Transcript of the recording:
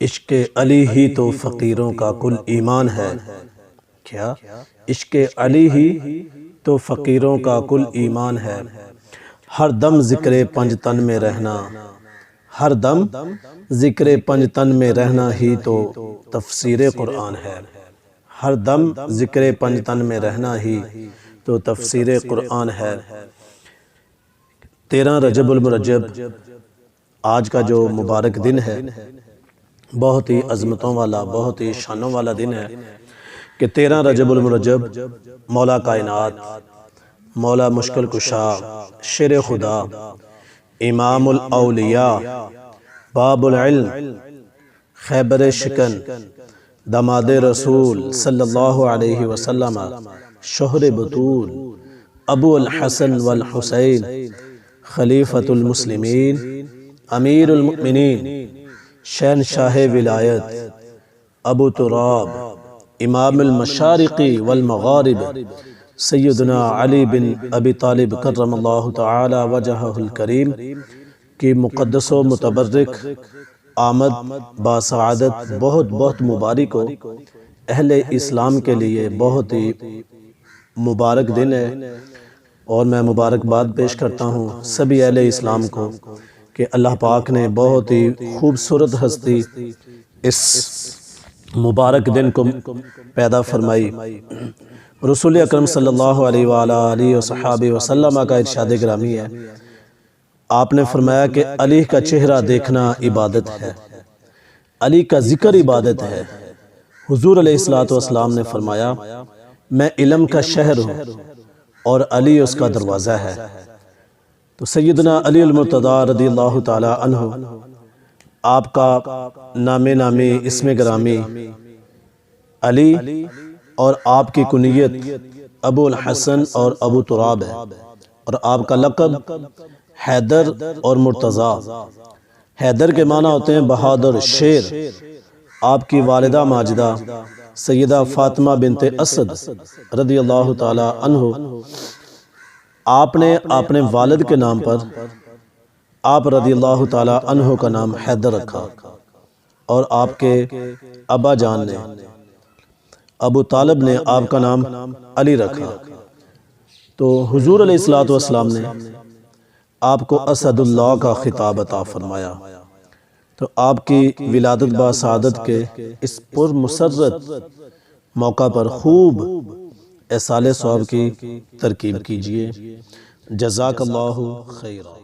عشق علی ہی تو فقیروں کا کل ایمان ہے۔ کیا؟ عشق علی ہی تو فقیروں کا کل ایمان ہے۔ ہر دم ذکر پنج تن میں رہنا، ہر دم ذکر پنج تن میں رہنا ہی تو تفسیر قرآن ہے۔ ہر دم ذکر پنج تن میں رہنا ہی تو تفسیر قرآن ہے۔ 13 رجب المرجب آج کا جو مبارک دن ہے، بہت ہی عظمتوں والا، بہت ہی شانوں والا دن ہے کہ 13 رجب المرجب مولا کائنات، مولا مشکل کشا، شیر خدا، امام الاولیاء، باب العلم، خیبر شکن، داماد رسول صلی اللہ علیہ وسلم، شہر بطول، ابو الحسن والحسین، خلیفۃ المسلمین، امیر المؤمنین، شہنشاہ ولایت، ابو تراب، امام المشارق والمغارب، سیدنا علی بن ابی طالب کرم اللہ تعالی وجہہ الکریم کی مقدس و متبرک آمد باسعادت بہت بہت مبارک ہو۔ اہل اسلام کے لیے بہت ہی مبارک دن ہے، اور میں مبارکباد پیش کرتا ہوں سبھی اہل اسلام کو کہ اللہ پاک نے بہت ہی خوبصورت ہستی اس مبارک دن کو پیدا فرمائی۔ رسول اکرم صلی اللہ علیہ وآلہ وصحابہ وسلم کا ارشاد گرامی ہے، آپ نے فرمایا کہ علی کا چہرہ دیکھنا عبادت ہے، علی کا ذکر عبادت ہے۔ حضور علیہ السلام نے فرمایا، میں علم کا شہر ہوں اور علی اس کا دروازہ ہے۔ تو سیدنا علی المرتضیٰ رضی اللہ تعالی عنہ، آپ کا نام نامی اسم گرامی علی اور آپ کی کنیت ابو الحسن اور ابو تراب ہے، اور آپ کا لقب حیدر اور مرتضیٰ۔ حیدر کے معنی ہوتے ہیں بہادر، شیر۔ آپ کی والدہ ماجدہ سیدہ فاطمہ بنت اسد رضی اللہ تعالی عنہ، آپ نے اپنے والد کے نام پر آپ رضی اللہ تعالی عنہ کا نام حیدر رکھا، اور آپ کے ابا جان نے ابو طالب نے آپ کا نام علی رکھا۔ تو حضور علیہ السلام نے آپ کو اسد اللہ کا خطاب عطا فرمایا۔ تو آپ کی ولادت باسعادت کے اس پر مسرت موقع پر خوب احصال ثواب کی ترکیب کیجئے۔ جزاک اللہ خیرہ۔